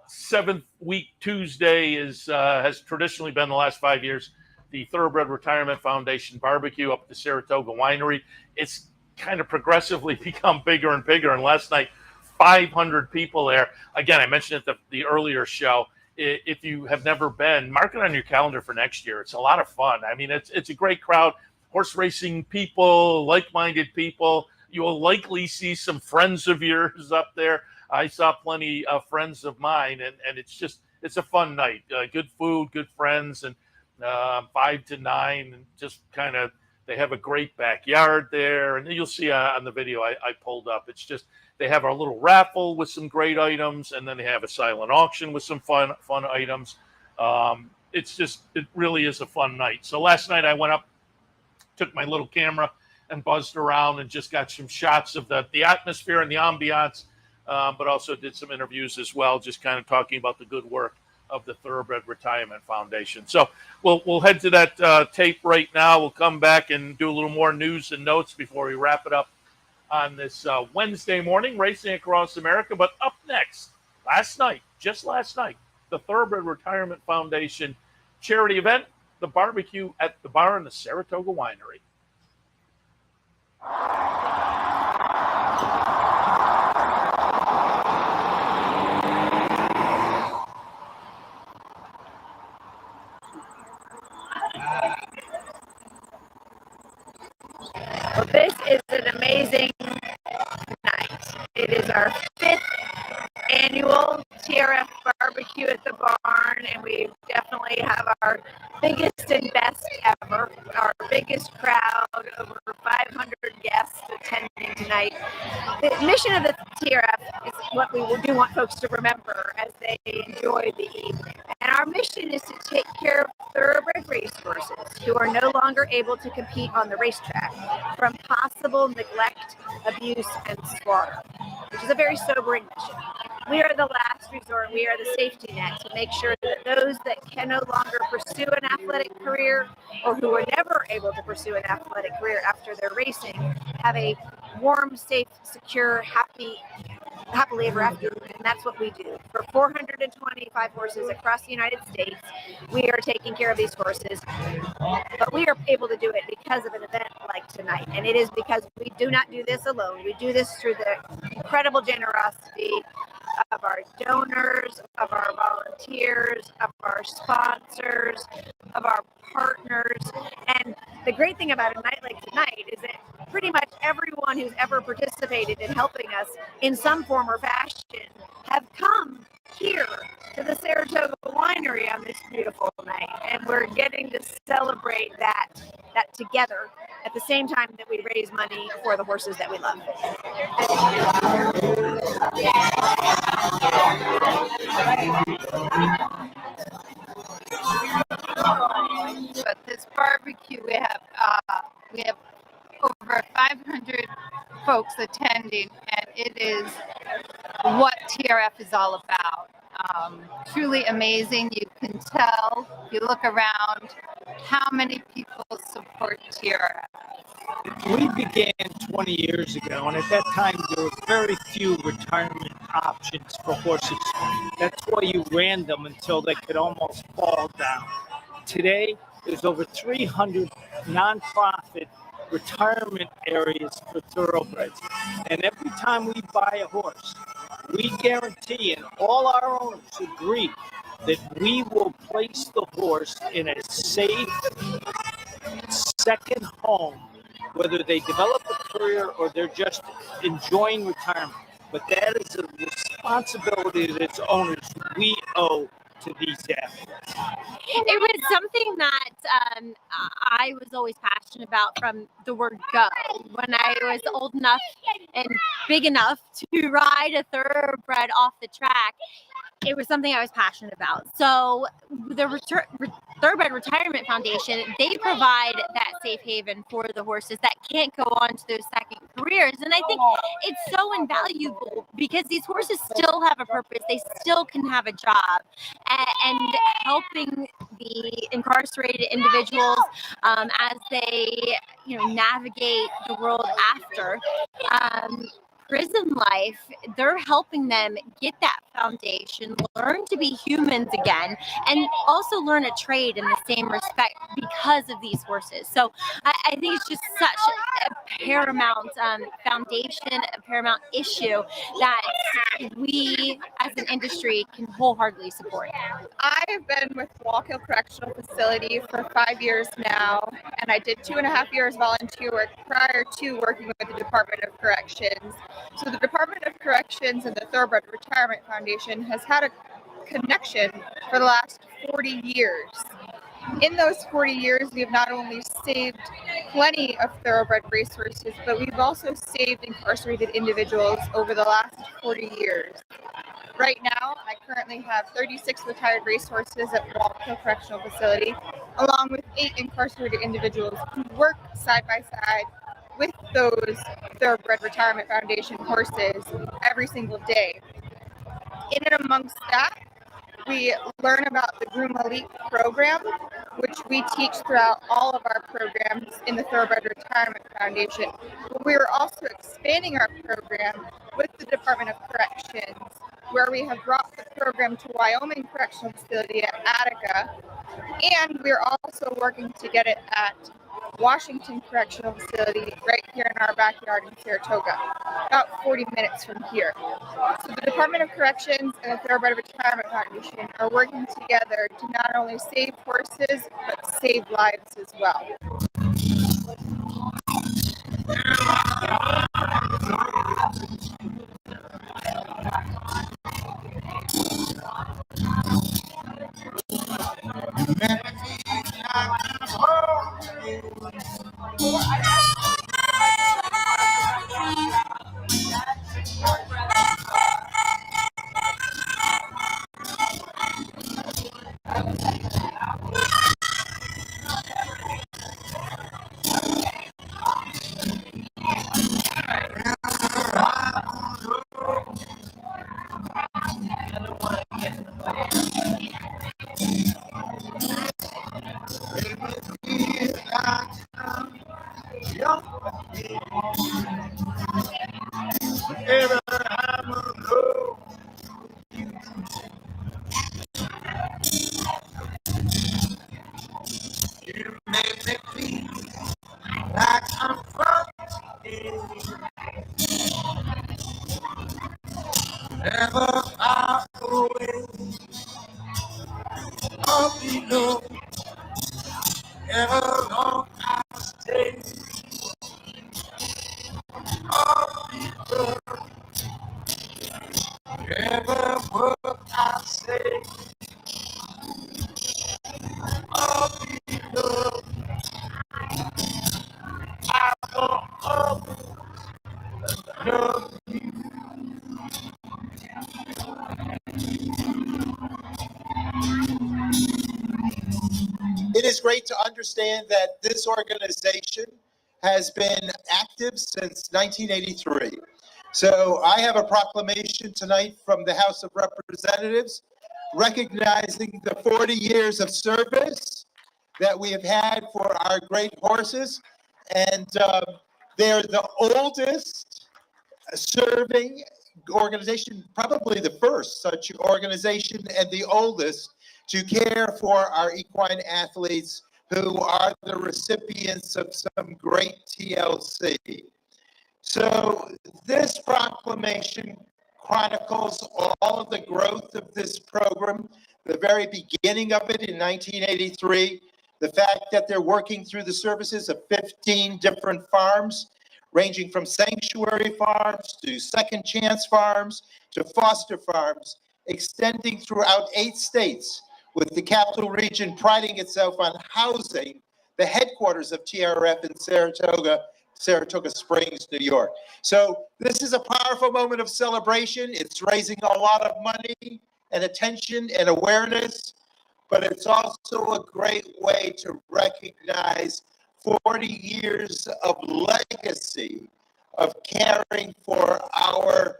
7th week Tuesday has traditionally been the last 5 years the Thoroughbred Retirement Foundation barbecue up at the Saratoga Winery. It's kind of progressively become bigger and bigger. And last night, 500 people there. Again, I mentioned at the earlier show. If you have never been, mark it on your calendar for next year. It's a lot of fun. I mean, it's a great crowd. Horse racing people, like-minded people. You will likely see some friends of yours up there. I saw plenty of friends of mine, and it's a fun night. Good food, good friends, and 5 to 9, and just kind of, they have a great backyard there. And you'll see on the video I pulled up, it's just, they have a little raffle with some great items, and then they have a silent auction with some fun items. It really is a fun night. So last night I went up, took my little camera and buzzed around and just got some shots of the atmosphere and the ambiance, but also did some interviews as well, just kind of talking about the good work of the Thoroughbred Retirement Foundation. So we'll head to that tape right now. We'll come back and do a little more news and notes before we wrap it up on this Wednesday morning, Racing Across America. But up next, just last night, the Thoroughbred Retirement Foundation charity event, the barbecue at the bar in the Saratoga Winery. Well, this is an amazing night. It is our 5th annual TRF barbecue at the barn, and we definitely have our biggest and best ever. Our biggest crowd, over 500 guests attending tonight. The mission of the TRF is what we do want folks to remember as they enjoy the evening. And our mission is to take care of thoroughbred racehorses who are no longer able to compete on the racetrack from possible neglect, abuse, and slaughter, which is a very sobering mission. We are the last resort. We are the safety net to make sure that those that can no longer pursue an athletic career, or who were never able to pursue an athletic career after their racing, have a warm, safe, secure, happily ever after. And that's what we do. For 425 horses across the United States, we are taking care of these horses. But we are able to do it because of an event like tonight. And it is because we do not do this alone. We do this through the incredible generosity of our donors, of our volunteers, of our sponsors, of our partners. And the great thing about a night like tonight is that pretty much everyone who's ever participated in helping us in some form or fashion have come here to the Saratoga Winery on this beautiful night. And we're getting to celebrate that together at the same time that we raise money for the horses that we love. But this barbecue, we have over 500 folks attending, and it is what TRF is all about. Truly amazing. You can tell, if you look around, how many people support TRF. We began 20 years ago, and at that time there were very few retirement options for horses. That's why you ran them until they could almost fall down. Today, there's over 300 nonprofit retirement areas for thoroughbreds. And every time we buy a horse, we guarantee, and all our owners agree, that we will place the horse in a safe second home, whether they develop a career or they're just enjoying retirement. But that is a responsibility that its owners we owe to these athletes. It was something that I was always passionate about from the word go. When I was old enough and big enough to ride a thoroughbred off the track, it was something I was passionate about. So the Thoroughbred Retirement Foundation, they provide that safe haven for the horses that can't go on to those second careers. And I think it's so invaluable because these horses still have a purpose. They still can have a job. And helping the incarcerated individuals as they, navigate the world after prison life, they're helping them get that foundation, learn to be humans again, and also learn a trade in the same respect because of these horses. So I think it's just such a paramount foundation, a paramount issue that we as an industry can wholeheartedly support. I have been with Walk Hill Correctional Facility for 5 years now, and I did 2.5 years volunteer work prior to working with the Department of Corrections. So the Department of Corrections and the Thoroughbred Retirement Foundation has had a connection for the last 40 years. In those 40 years, we have not only saved plenty of thoroughbred racehorses, but we've also saved incarcerated individuals over the last 40 years. Right now, I currently have 36 retired racehorses at Walk Hill Correctional Facility, along with 8 incarcerated individuals who work side by side with those Thoroughbred Retirement Foundation horses every single day. In and amongst that, we learn about the Groom Elite program, which we teach throughout all of our programs in the Thoroughbred Retirement Foundation. But we are also expanding our program with the Department of Corrections, where we have brought the program to Wyoming Correctional Facility at Attica, and we're also working to get it at Washington Correctional Facility right here in our backyard in Saratoga, about 40 minutes from here. So the Department of Corrections and the Thoroughbred Retirement Foundation are working together to not only save horses, but save lives as well. is great to understand that this organization has been active since 1983. So I have a proclamation tonight from the House of Representatives recognizing the 40 years of service that we have had for our great horses. And they're the oldest serving organization, probably the first such organization and the oldest to care for our equine athletes who are the recipients of some great TLC. So this proclamation chronicles all of the growth of this program, the very beginning of it in 1983, the fact that they're working through the services of 15 different farms, ranging from sanctuary farms to second chance farms to foster farms, extending throughout 8 states, with the capital region priding itself on housing the headquarters of TRF in Saratoga Springs, New York. So this is a powerful moment of celebration. It's raising a lot of money and attention and awareness, but it's also a great way to recognize 40 years of legacy of caring for our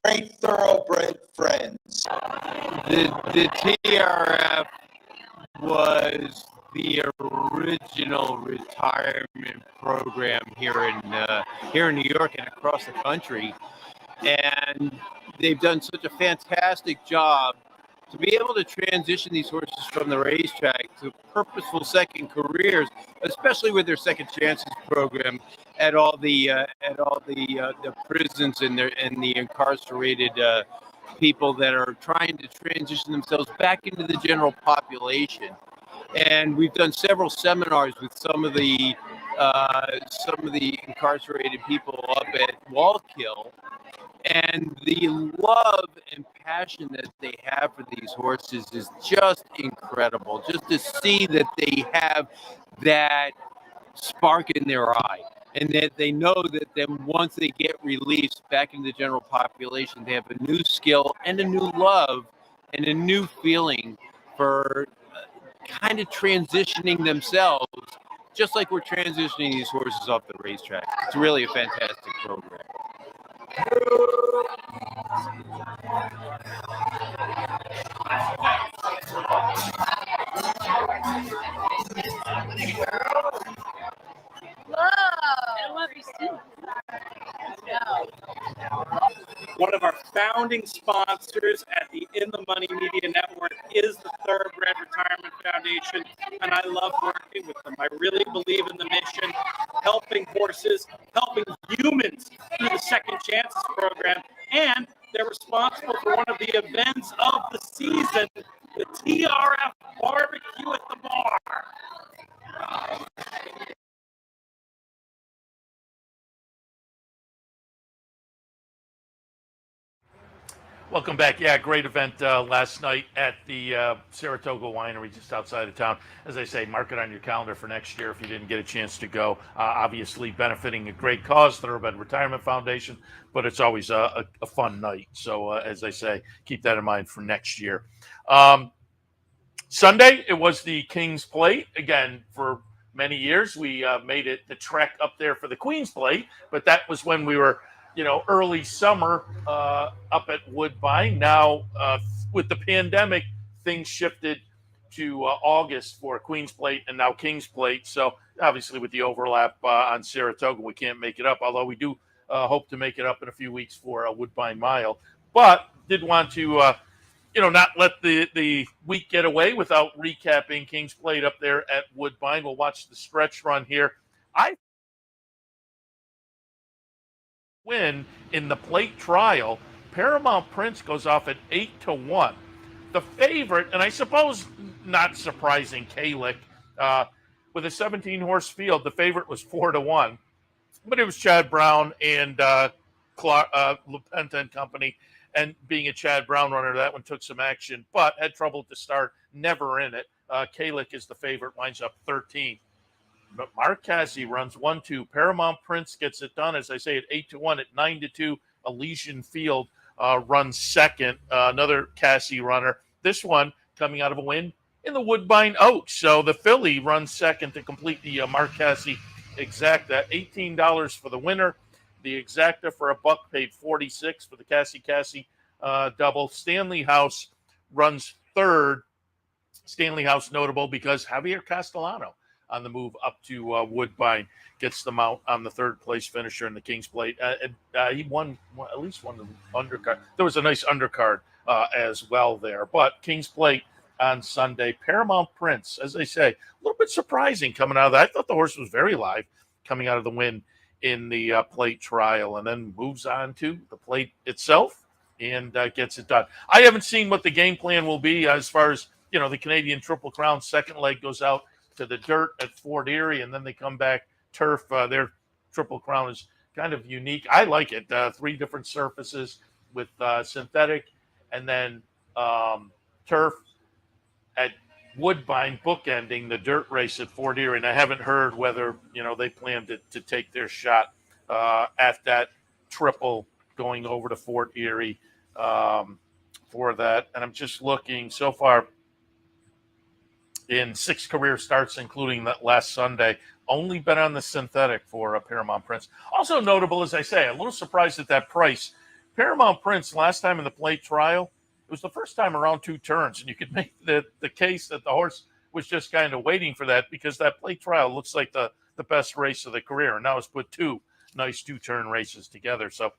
great thoroughbred friends. The TRF was the original retirement program here in New York and across the country, and they've done such a fantastic job to be able to transition these horses from the racetrack to purposeful second careers, especially with their second chances program at all the prisons and the incarcerated people that are trying to transition themselves back into the general population. And we've done several seminars with some of the incarcerated people up at Wallkill, and the love and passion that they have for these horses is just incredible. Just to see that they have that spark in their eye, and that they know that then once they get released back into the general population, they have a new skill and a new love and a new feeling for kind of transitioning themselves, just like we're transitioning these horses off the racetrack. It's really a fantastic program. One of our founding sponsors at the In the Money Media Network is the Thoroughbred Retirement Foundation, and I love working with them. I really believe in the mission, helping horses, helping humans through the Second Chances program, and they're responsible for one of the events of the season, the TRF BBQ at the bar. Welcome back. Yeah, great event last night at the Saratoga Winery just outside of town. As I say, mark it on your calendar for next year if you didn't get a chance to go. Obviously benefiting a great cause, Thoroughbred Retirement Foundation, but it's always a fun night. So as I say, keep that in mind for next year. Sunday, it was the King's Plate. Again, for many years, we made it the trek up there for the Queen's Plate, but that was when we were early summer up at Woodbine. Now, with the pandemic, things shifted to August for Queen's Plate and now King's Plate. So obviously with the overlap on Saratoga, we can't make it up, although we do hope to make it up in a few weeks for a Woodbine Mile. But did want to, not let the week get away without recapping King's Plate up there at Woodbine. We'll watch the stretch run here. I win in the plate trial. Paramount Prince goes off at 8-1. The favorite, and I suppose not surprising, Kalick, with a 17-horse field, the favorite was 4-1, but it was Chad Brown and LaPenta and company, and being a Chad Brown runner, that one took some action, but had trouble at the start, never in it. Kalick is the favorite, winds up 13. But Mark Cassey runs 1-2. Paramount Prince gets it done, as I say, at 8-1. At 9-2, Elysian Field runs second. Another Cassey runner. This one coming out of a win in the Woodbine Oaks. So the filly runs second to complete the Mark Cassie Exacta. $18 for the winner. The Exacta for $1 paid $46 for the Cassie double. Stanley House runs third. Stanley House notable because Javier Castellano on the move up to Woodbine gets them out on the third place finisher in the King's Plate. He won at least one undercard. There was a nice undercard as well there. But King's Plate on Sunday. Paramount Prince, as I say, a little bit surprising coming out of that. I thought the horse was very live coming out of the win in the plate trial, and then moves on to the plate itself and gets it done. I haven't seen what the game plan will be as far as, the Canadian Triple Crown second leg goes out to the dirt at Fort Erie, and then they come back turf. Their Triple Crown is kind of unique. I like it. 3 different surfaces with synthetic, and then turf at Woodbine, bookending the dirt race at Fort Erie. And I haven't heard whether they plan to take their shot at that triple going over to Fort Erie for that. And I'm just looking so far. In 6 career starts, including that last Sunday, only been on the synthetic for Paramount Prince. Also notable, as I say, a little surprised at that price. Paramount Prince, last time in the plate trial, it was the first time around 2 turns, and you could make the case that the horse was just kind of waiting for that because that plate trial looks like the best race of the career, and now it's put 2 nice 2-turn races together. So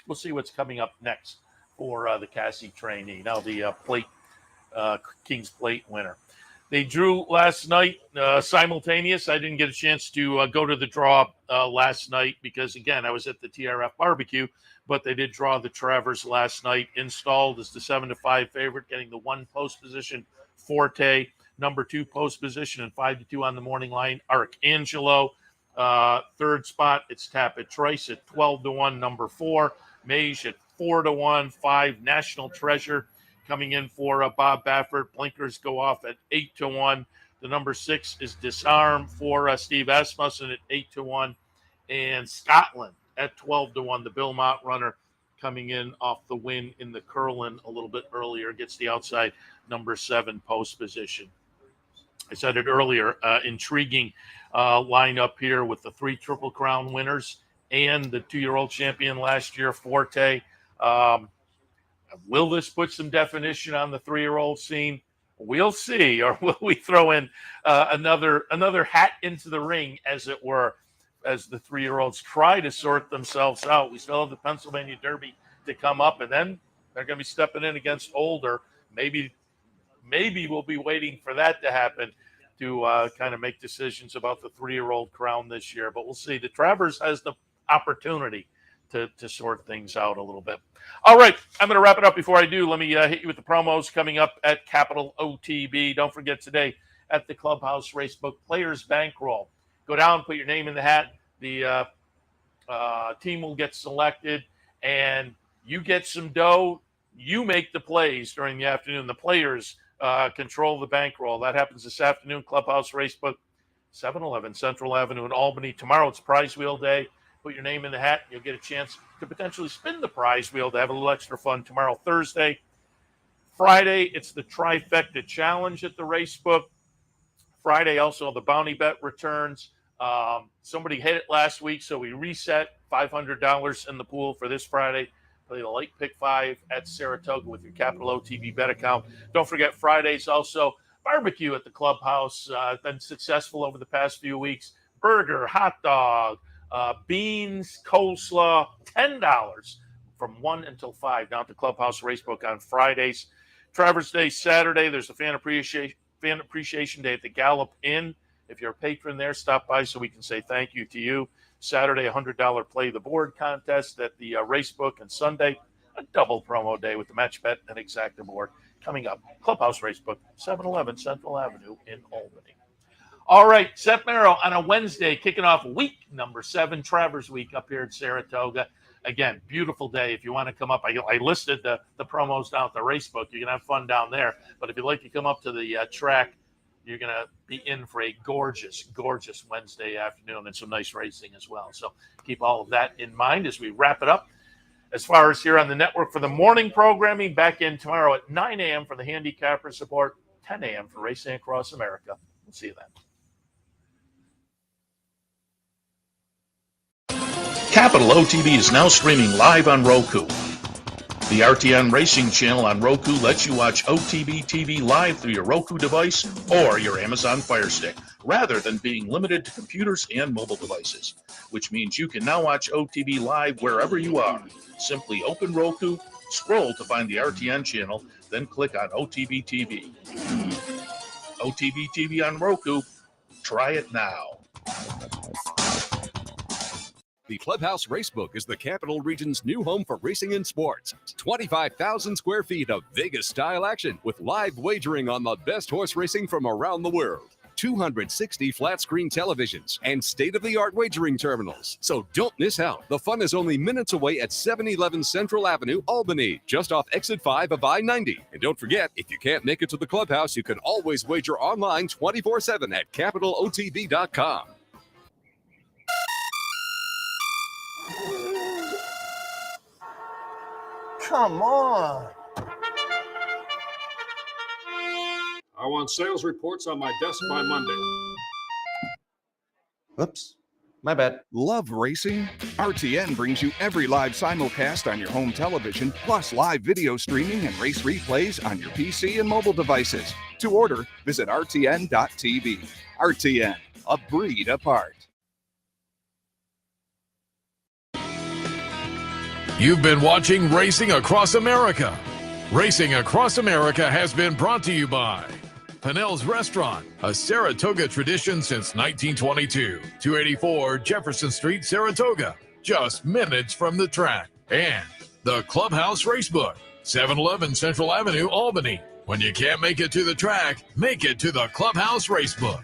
we'll see what's coming up next for the Cassie trainee. Now the King's Plate winner. They drew last night simultaneous. I didn't get a chance to go to the draw last night because, again, I was at the TRF BBQ, but they did draw the Travers last night. Installed as the 7-5 favorite, getting the 1 post position, Forte, number 2 post position, and 5-2 on the morning line, Arcangelo. Third spot, it's Tapit Trice at 12-1, number 4, Mage at 4-1, 5, National Treasure coming in for Bob Baffert. Blinkers go off at 8-1. The number 6 is Disarm for Steve Asmussen at 8-1. And Scotland at 12-1. The Bill Mott runner coming in off the win in the Curlin a little bit earlier. Gets the outside number 7 post position. I said it earlier. Intriguing lineup here with the 3 Triple Crown winners and the 2-year-old champion last year, Forte. Will this put some definition on the 3-year-old scene? We'll see. Or will we throw in another hat into the ring, as it were, as the 3-year-olds try to sort themselves out? We still have the Pennsylvania Derby to come up, and then they're going to be stepping in against older. Maybe we'll be waiting for that to happen to kind of make decisions about the 3-year-old crown this year. But we'll see. The Travers has the opportunity to sort things out a little bit. All right, I'm going to wrap it up. Before I do, let me hit you with the promos coming up at Capital OTB. Don't forget today at the Clubhouse Racebook Players Bankroll. Go down, put your name in the hat. The team will get selected, and you get some dough. You make the plays during the afternoon. The players control the bankroll. That happens this afternoon. Clubhouse Racebook, 711 Central Avenue in Albany. Tomorrow it's Prize Wheel Day. Put your name in the hat. You'll get a chance to potentially spin the prize wheel to have a little extra fun tomorrow, Thursday. Friday, it's the Trifecta Challenge at the Racebook. Friday, also the Bounty Bet returns. Somebody hit it last week, so we reset $500 in the pool for this Friday. Play the late pick 5 at Saratoga with your Capital OTB bet account. Don't forget Fridays also barbecue at the Clubhouse. Been successful over the past few weeks. Burger, hot dog, beans, coleslaw, $10 from 1 until 5 down at the Clubhouse Racebook on Fridays. Travers Day Saturday, there's a fan appreciation day at the Gallup Inn. If you're a patron there, stop by so we can say thank you to you. Saturday, $100 play the board contest at the Racebook, and Sunday, a double promo day with the match bet and exacta board coming up. Clubhouse Racebook, 711 Central Avenue in Albany. All right, Seth Merrow on a Wednesday, kicking off week number 7, Travers Week up here at Saratoga. Again, beautiful day. If you want to come up, I listed the promos down at the Racebook. You can have fun down there. But if you'd like to come up to the track, you're going to be in for a gorgeous, gorgeous Wednesday afternoon and some nice racing as well. So keep all of that in mind as we wrap it up. As far as here on the network for the morning programming, back in tomorrow at 9 a.m. for the handicapper support. 10 a.m. for Racing Across America. We'll see you then. Capital OTB is now streaming live on Roku. The RTN Racing channel on Roku lets you watch OTB TV live through your Roku device or your Amazon Fire Stick, rather than being limited to computers and mobile devices, which means you can now watch OTB live wherever you are. Simply open Roku, scroll to find the RTN channel, then click on OTB TV. OTB TV on Roku. Try it now. The Clubhouse Racebook is the Capital Region's new home for racing and sports. 25,000 square feet of Vegas-style action with live wagering on the best horse racing from around the world. 260 flat-screen televisions and state-of-the-art wagering terminals. So don't miss out. The fun is only minutes away at 711 Central Avenue, Albany, just off exit 5 of I-90. And don't forget, if you can't make it to the Clubhouse, you can always wager online 24/7 at capitalotb.com. Come on. I want sales reports on my desk by Monday. Oops, my bad. Love racing? RTN brings you every live simulcast on your home television, plus live video streaming and race replays on your PC and mobile devices. To order, visit rtn.tv. RTN, a breed apart. You've been watching Racing Across America. Racing Across America has been brought to you by Pinnell's Restaurant, a Saratoga tradition since 1922. 284 Jefferson Street, Saratoga, just minutes from the track. And the Clubhouse Racebook, 711 Central Avenue, Albany. When you can't make it to the track, make it to the Clubhouse Racebook.